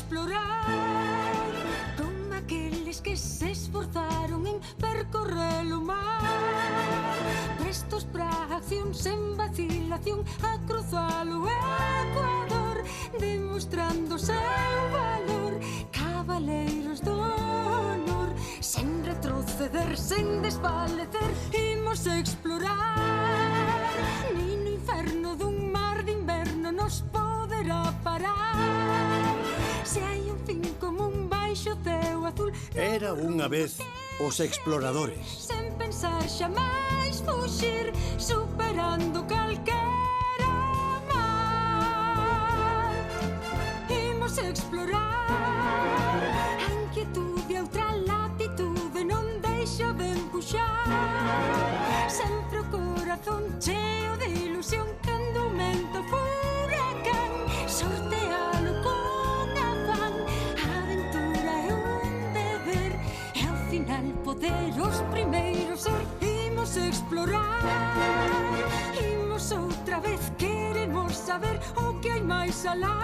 explorar con aqueles que se esforzaron en percorrer o mar, prestos pra acción sen vacilación a cruzar o Ecuador, demostrando seu valor, cabaleiros do honor, sen retroceder, sen desfalecer, imos explorar. Nin no inferno dun mar de inverno nos poderá parar. Se hai un fin común baixo teu azul. Era unha vez os exploradores. Sen pensar xamais fuxir, superando calquera mar. Imos explorar a inquietude e outra latitude, non deixo de empuxar. Sempre o corazón cheo de ilusión, cando aumenta o furacán, sortealo con afán. A aventura é un deber e ao final poder os primeiros ser. Imos explorar, imos outra vez, queremos saber o que hai máis alá.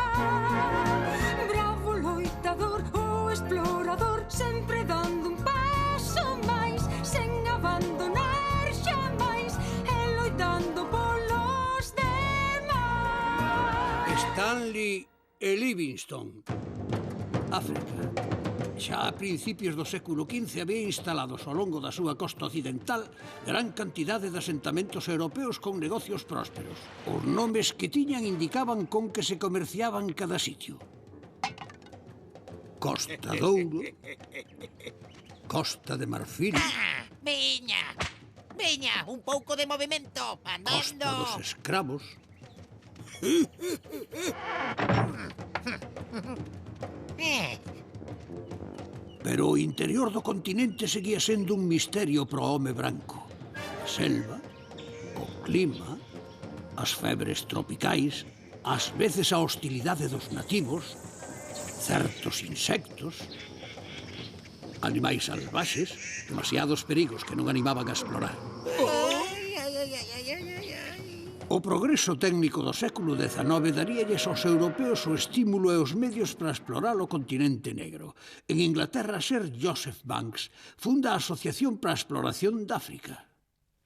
Bravo loitador, o explorador, sempre dando un paso máis, sen abandonar xamais, e loitando polos demais. Stanley e Livingstone. África. Xa a principios do século XV había instalados ao longo da súa costa occidental gran cantidade de asentamentos europeos con negocios prósperos. Os nomes que tiñan indicaban con que se comerciaban cada sitio. Costa Douro, Costa de Marfil, Veña, veña, un pouco de movimento, Costa dos andando. Escravos, pero o interior do continente seguía sendo un misterio pro home branco. A selva, o clima, as febres tropicais, ás veces a hostilidade dos nativos, certos insectos, animais salvaxes, demasiados perigos que non animaban a explorar. O progreso técnico do século XIX daríalles aos europeos o estímulo e os medios para explorar o continente negro. En Inglaterra, Sir Joseph Banks funda a Asociación para a Exploración de África.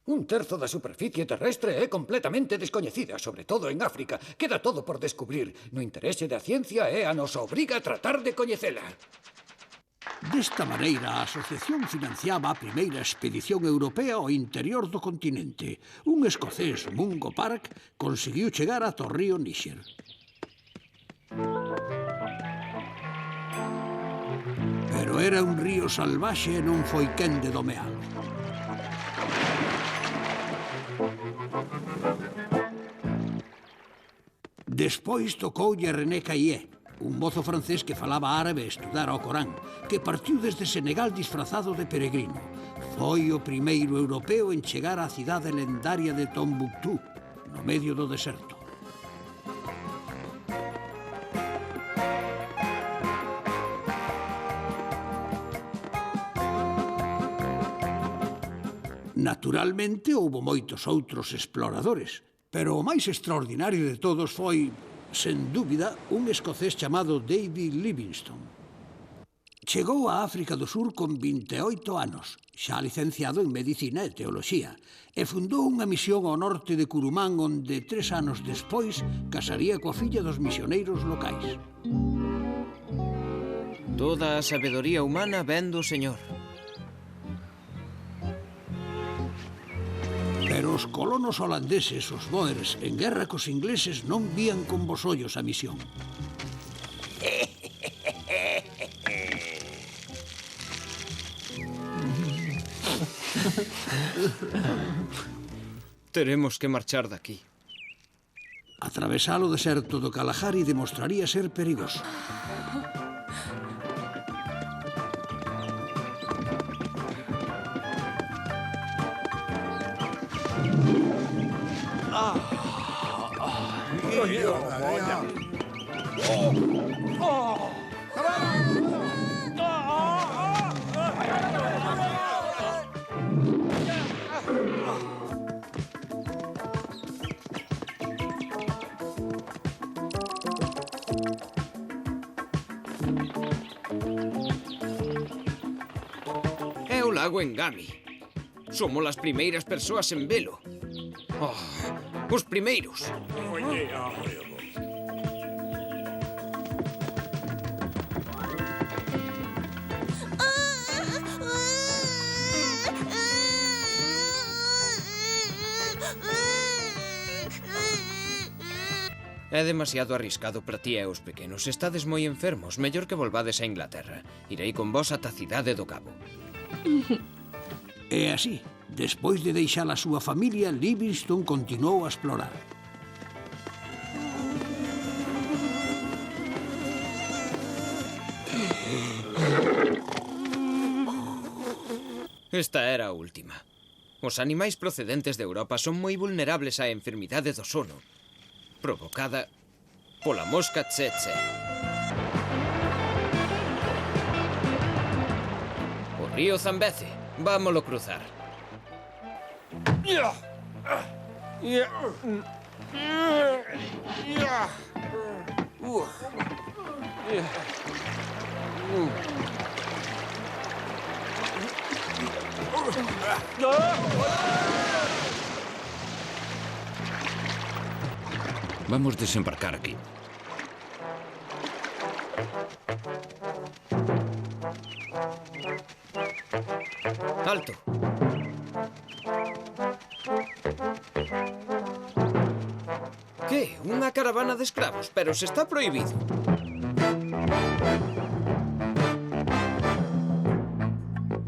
Un terzo da superficie terrestre é completamente descoñecida, sobre todo en África. Queda todo por descubrir. No interese da ciencia é a nos obriga a tratar de coñecela. Desta maneira, a asociación financiaba a primeira expedición europea ao interior do continente. Un escocés, Mungo Park, conseguiu chegar ata o río Níxer. Pero era un río salvaxe e non foi quen de domealo. Despois tocoulle a René Caillé, un mozo francés que falaba árabe e estudara o Corán, que partiu desde Senegal disfrazado de peregrino. Foi o primeiro europeo en chegar á cidade lendaria de Tombuctú, no medio do deserto. Naturalmente, houbo moitos outros exploradores, pero o máis extraordinario de todos foi, sen dúbida, un escocés chamado David Livingstone. Chegou a África do Sur con 28 anos, xa licenciado en Medicina e Teoloxía, e fundou unha misión ao norte de Curumán onde 3 anos despois casaría coa filla dos misioneiros locais. Toda a sabedoría humana vén do Señor. Pero os colonos holandeses, os Boers, en guerra cos ingleses non vían con bos ollos a misión. Teremos que marchar daqui. Atravesar o deserto do Kalahari demostraría ser perigoso. lago Engami. Somos as primeiras persoas en velo. Oh, os primeiros. É demasiado arriscado para ti e os pequenos. Estades moi enfermos. Mellor que volvades a Inglaterra. Irei con vos ata a cidade do Cabo. E así, despois de deixar a súa familia, Livingstone continuou a explorar. Esta era a última. Os animais procedentes de Europa son moi vulnerables á enfermidade do sono, provocada pola mosca tsetse. O río Zambeze. Vámolo cruzar. Vamos desembarcar aquí. Alto. Que? Unha caravana de escravos? Pero se está prohibido.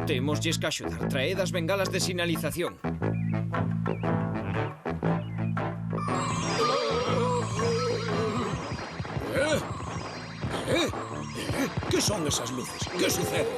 Témoslles que axudar. Traed as bengalas de sinalización. ¿Qué son esas luces? ¿Qué sucede?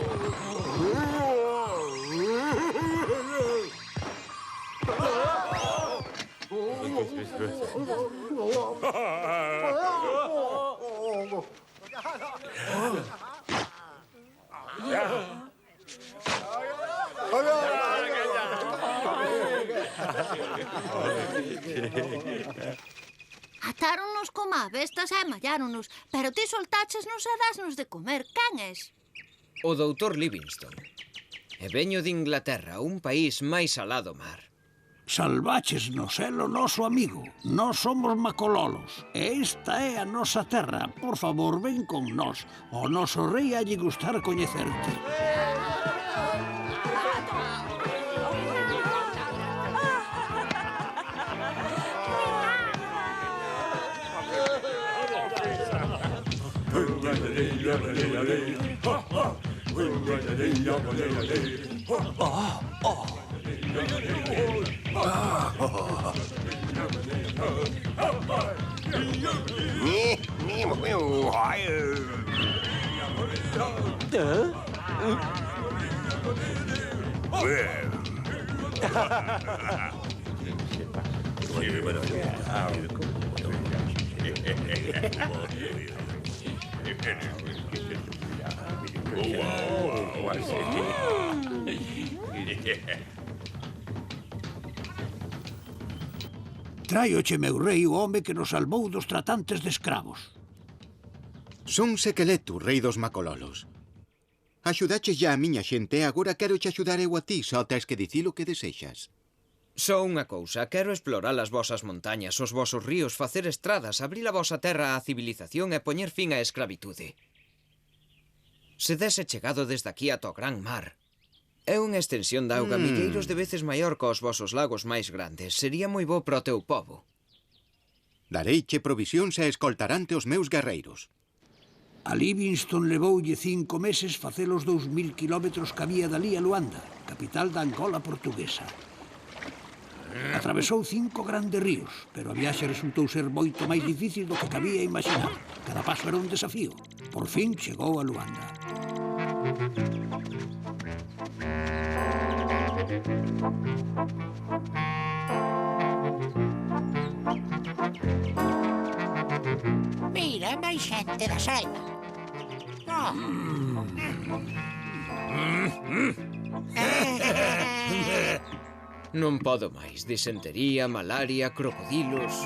Atáronnos coma bestas e malláronnos, pero ti soltáchesnos e dasnos de comer. Quen és? O doutor Livingstone. E veño de Inglaterra, un país máis alá do mar. Salváchesnos, el o noso amigo. Nós somos macololos. E esta é a nosa terra. Por favor, ven con nós. O noso rei ha lle gustar coñecerte. Tráioche, meu rei, o home que nos salvou dos tratantes de escravos. Son Sekeletu, rei dos macololos. Axudaches ya a miña xente e agora quero che axudar eu a ti, só tes que dicir o que desexas. Só unha cousa, quero explorar as vosas montañas, os vosos ríos, facer estradas, abrir a vosa terra á civilización e poñer fin á escravitude. Se dese chegado desde aquí ata o gran mar. É unha extensión de auga milleiros de veces maior que os vosos lagos máis grandes. Sería moi bo para o teu povo. Dareiche provisións e escoltarante os meus guerreiros. A Livingstone levoulle 5 meses facer os 2000 kilómetros que había dali a Luanda, capital da Angola portuguesa. Atravesou 5 grandes ríos, pero a viaxe resultou ser moito máis difícil do que cabía imaginar. Cada paso era un desafío. Por fin chegou a Luanda. Mira, máis xente da selva. Non podo máis. Disentería, malaria, crocodilos...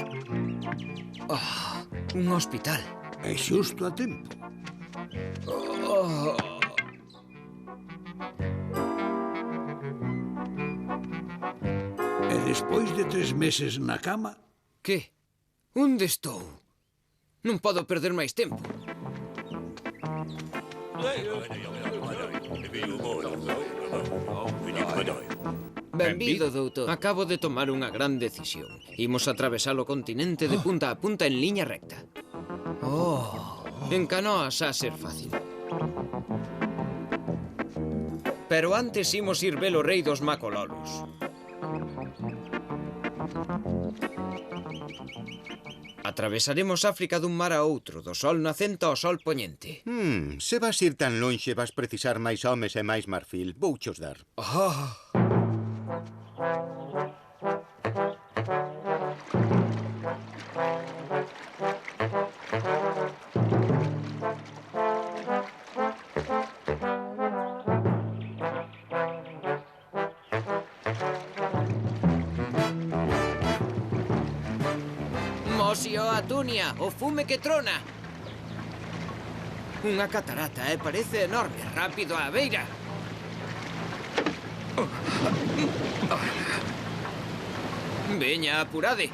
un hospital. É xusto a tempo. Despois de 3 meses na cama, Que? Onde estou? Non podo perder máis tempo. Benvido, doutor. Acabo de tomar unha gran decisión. Imos atravesar o continente de punta a punta en liña recta. En canoa xa ser fácil. Pero antes imos ir ver o rei dos Macololos. Atravesaremos África dun mar a outro, do sol nacente ao sol poñente. Se vas ir tan lonxe, vas precisar máis homes e máis marfil. Vouchos dar. Mosio a Tunia, o fume que trona. Unha catarata, parece enorme. Rápido á beira. Veña, apurade.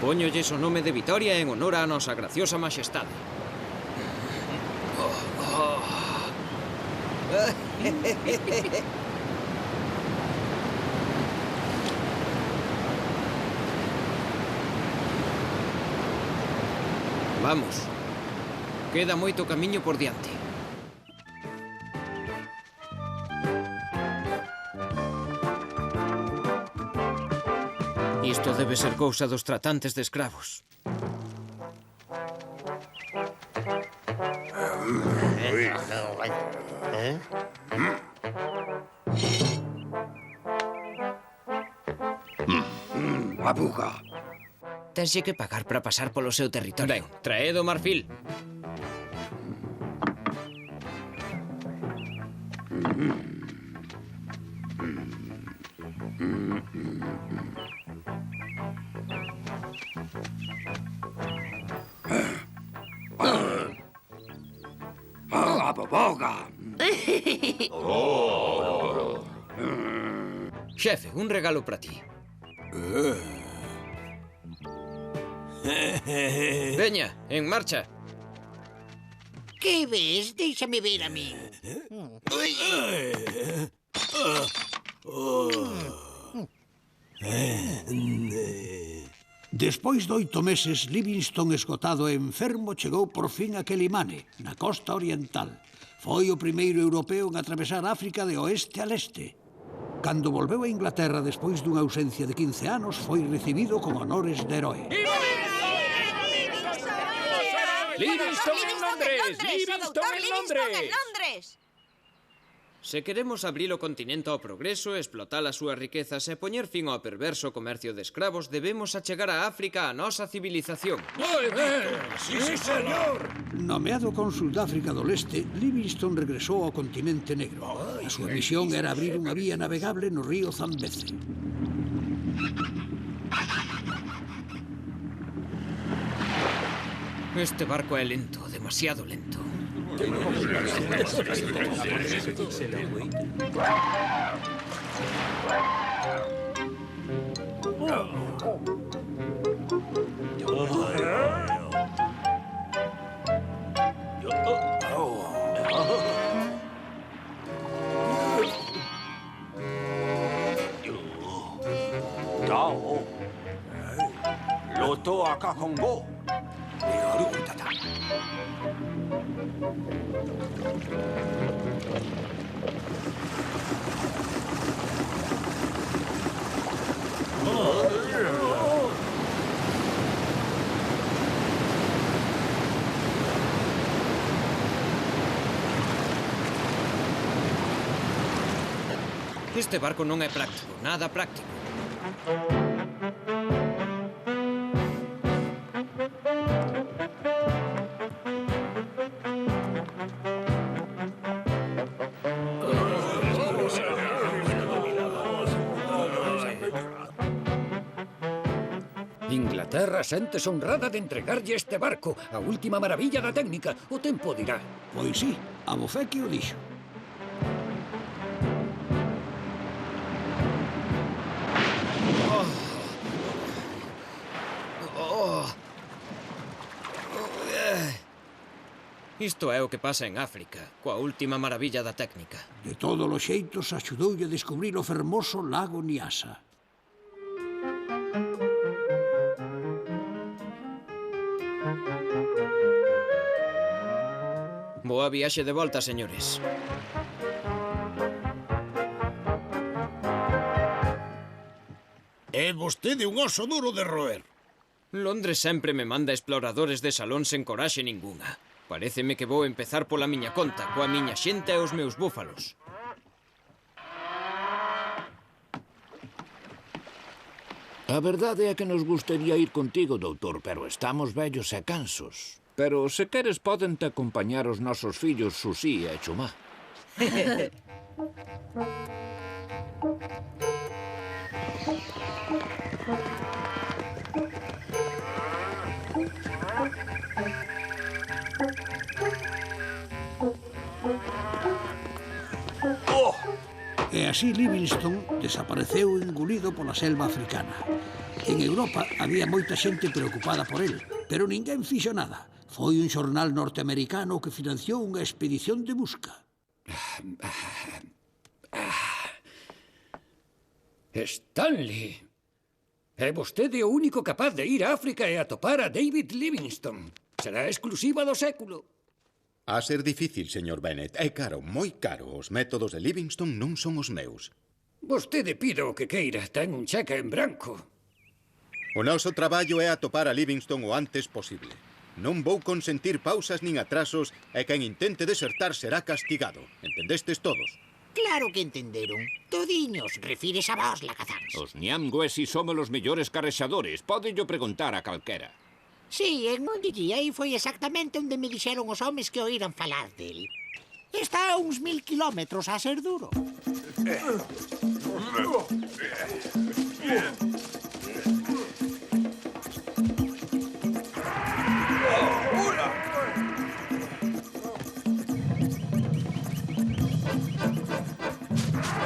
Póñolles o nome de Vitoria en honor á nosa graciosa maxestade. Vamos. Queda moito camiño por diante. Isto debe ser cousa dos tratantes de escravos. Abuga. Tense que pagar para pasar polo seu territorio. Ben, traed o marfil. Aboga. Xefe, un regalo para ti. Veña, en marcha. Que ves? Déixame ver a mí. despois de 8 meses, Livingstone, esgotado e enfermo, chegou por fin a Quelimane, na costa oriental. Foi o primeiro europeo en atravesar África de oeste a leste. Cando volveu a Inglaterra despois dunha ausencia de 15 anos, foi recibido con honores de heroe. ¡Livingstone en Londres! ¡Livingstone en Londres! Se queremos abrir o continente ao progreso, explotar as súas riquezas e poñer fin ao perverso comercio de escravos, debemos achegar a África a nosa civilización. Sí, señor. Nomeado cónsul de África do Leste, Livingstone regresou ao continente negro. A súa misión era abrir unha vía navegable no río Zambeze. Este barco é lento, demasiado lento. Loto acá con vos. Este barco non é práctico, nada práctico. terra sente-se honrada de entregarlle este barco, a última maravilla da técnica. O tempo dirá. Pois sí, a bofé que o dixo. Isto é o que pasa en África, coa última maravilla da técnica. De todos os xeitos, axudoulle a descubrir o fermoso lago Nyasa. Boa viaxe de volta, señores. É vostede un oso duro de roer. Londres sempre me manda exploradores de salón sen coraxe ningunha. Paréceme que vou empezar pola miña conta, coa miña xente e os meus búfalos. A verdade é que nos gustaría ir contigo, doutor, pero estamos vellos e cansos. Pero se queres poden te acompañar os nosos fillos Susi e Chumá. E así Livingstone desapareceu engolido pola selva africana. En Europa había moita xente preocupada por el, pero ninguén fixo nada. Foi un xornal norteamericano que financiou unha expedición de busca. Stanley! É vostede o único capaz de ir a África e atopar a David Livingstone. Será exclusiva do século. A ser difícil, señor Bennet. É caro, moi caro. Os métodos de Livingstone non son os meus. Vostede pida o que queira. Ten un cheque en branco. O noso traballo é atopar a Livingstone o antes posible. Non vou consentir pausas nin atrasos e quen intente desertar será castigado. Entendestes todos? Claro que entenderon. Todiños, refires a vos, lacazáns. Os Nyamgwesi somos os mellores carrexadores. Pódello preguntar a calquera. Sí, en Mondilli, aí foi exactamente onde me dixeron os homes que oíran falar del. Está a uns 1000 kilómetros a ser duro.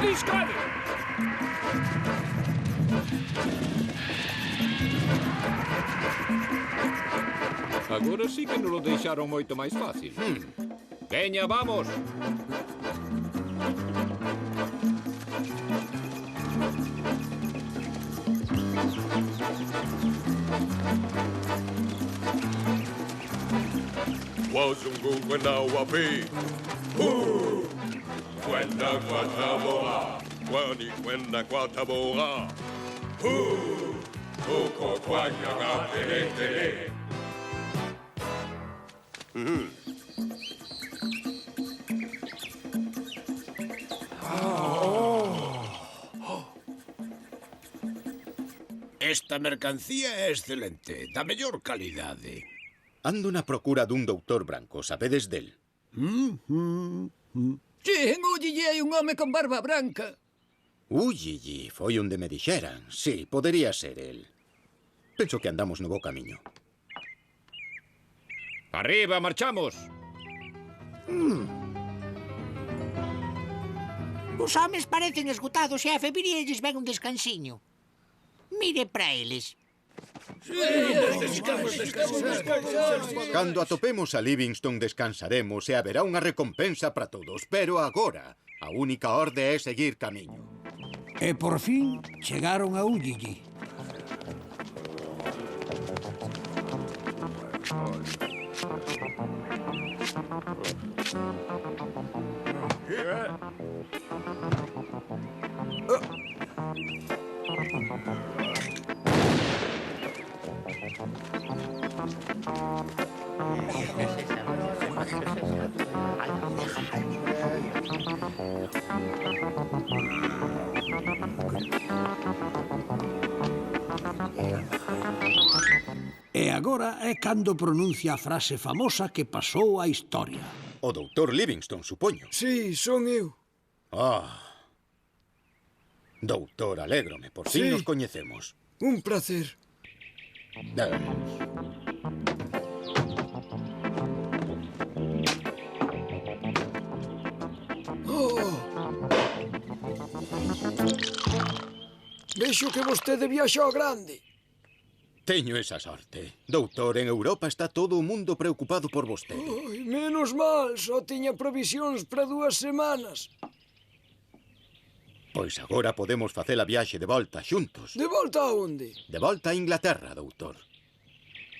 Liscade! Agora sí que nos lo deixaron moito máis fácil. Veña, vamos! Wazungu kwenda wapi? Kwenda kwa Tabora. Kwani kwenda kwa Tabora. Huko kwa Nyang'apeletele. Esta mercancía é excelente, da mellor calidade. Ando na procura dun doutor branco, sabedes del? Sí, en Ullille hai un home con barba branca. Ullille, foi onde me dixeran. Sí, podería ser el. Penso que andamos no bo camiño. Arriba, marchamos! Os homes parecen esgotados, xefe. Viríalles ben un descansiño. Mire para eles. Cando atopemos a Livingstone descansaremos e haberá unha recompensa para todos. Pero agora, a única orde é seguir camiño. E por fin chegaron a Ullille. E agora é cando pronuncia a frase famosa que pasou á historia. O doutor Livingstone, supoño. Sí, son eu. Doutor, alégrome, por fin nos coñecemos. Un placer. Vexo que vostede viaxa ao grande. Teño esa sorte. Doutor, en Europa está todo o mundo preocupado por vostede. Ai, menos mal, só tiña provisións para 2 semanas. Pois agora podemos facer a viaxe de volta xuntos. De volta a onde? De volta a Inglaterra, doutor.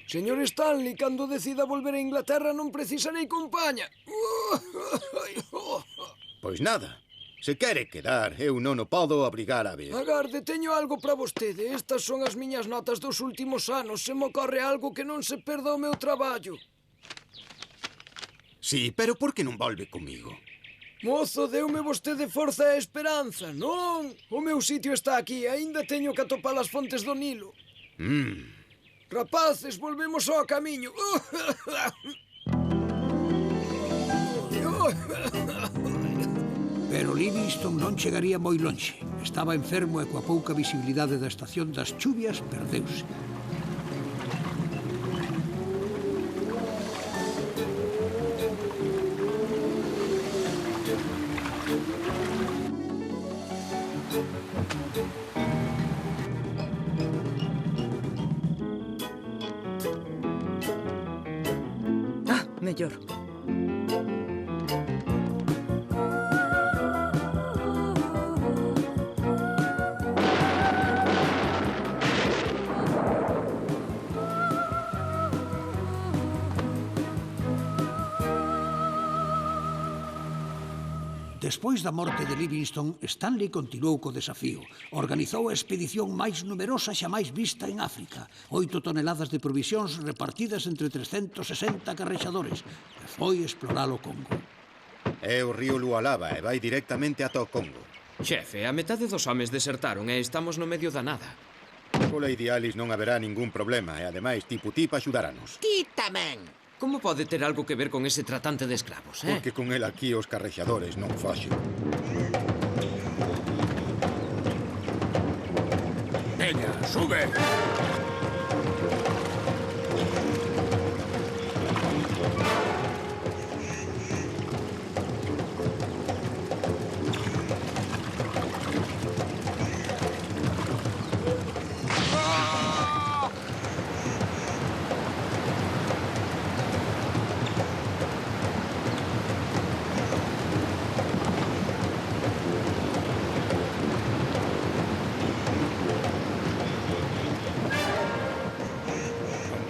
Señor Stanley, cando decida volver a Inglaterra non precisarei compaña. Pois nada. Se quere quedar, eu non o podo obrigar a ver. Agarde, teño algo para vostede. Estas son as miñas notas dos últimos anos. Se me ocorre algo que non se perda o meu traballo. Sí, pero por que non volve comigo? Mozo, deume vostede forza e esperanza, non? O meu sitio está aquí, aínda teño que atopar as fontes do Nilo. Rapaces, volvemos ao camiño. Pero Livingstone non chegaría moi lonxe. Estaba enfermo e coa pouca visibilidade da estación das chuvias perdeuse. Mellor. Despois da morte de Livingstone, Stanley continuou co desafío. Organizou a expedición máis numerosa xa máis vista en África. 8 toneladas de provisións repartidas entre 360 carrexadores. E foi explorar o Congo. É o río Lualaba e vai directamente ata o Congo. Xefe, a metade dos homes desertaron e estamos no medio da nada. Pola Idealis non haberá ningún problema e, ademais, Tiputip axudarános. Ti tamén. Como pode ter algo que ver con ese tratante de escravos, Porque con el aquí os carrexadores non foxen. Veña, sube!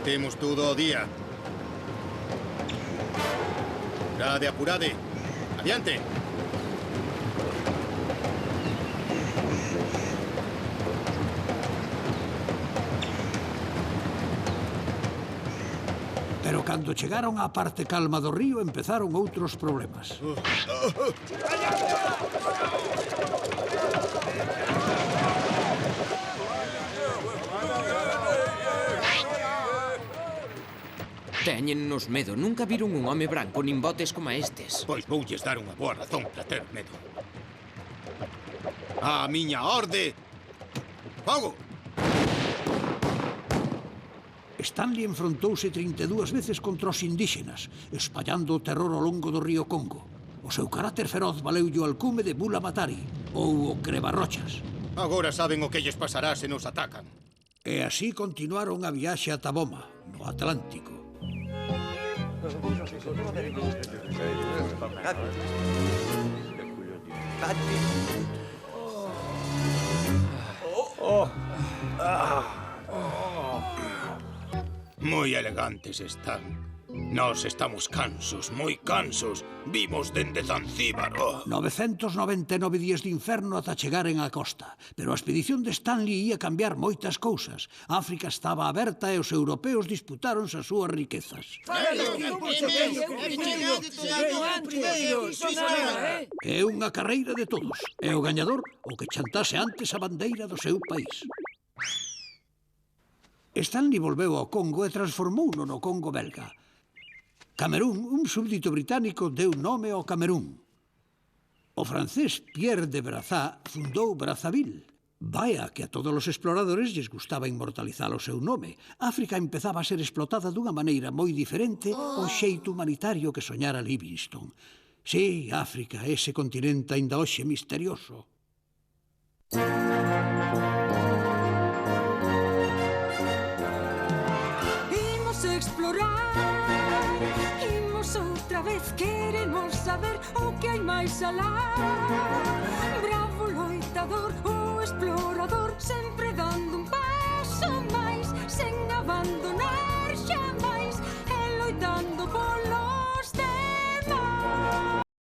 Temos todo o día. Apurade, apurade. Adiante. Pero cando chegaron á parte calma do río, empezaron outros problemas. Téñennos medo. Nunca viron un home branco nin botes como estes. Pois voulles dar unha boa razón para ter medo. A miña orde! Fogo! Stanley enfrontouse 32 veces contra os indígenas, espallando o terror ao longo do río Congo. O seu carácter feroz valeulle o alcume de Bula Matari, ou o Crebarrochas. Agora saben o que lles pasará se nos atacan. E así continuaron a viaxe ata Boma, no Atlántico. Moi elegantes están. Nós estamos cansos, moi cansos. Vimos dende Zanzíbar. 999 días de inferno ata chegaren á costa. Pero a expedición de Stanley ia cambiar moitas cousas. África estaba aberta e os europeos disputáronse as súas riquezas. É unha carreira de todos. E o gañador o que chantase antes a bandeira do seu país. Stanley volveu ao Congo e transformouno no Congo belga. Camerún, un súbdito británico, deu nome ao Camerún. O francés Pierre de Brazza fundou Brazzaville. Vaia que a todos os exploradores lles gustaba inmortalizar o seu nome. África empezaba a ser explotada dunha maneira moi diferente ao xeito humanitario que soñara Livingstone. Sí, África, ese continente aínda hoxe misterioso. Imos explorar, imos outra vez, queremos saber o que hai máis alá.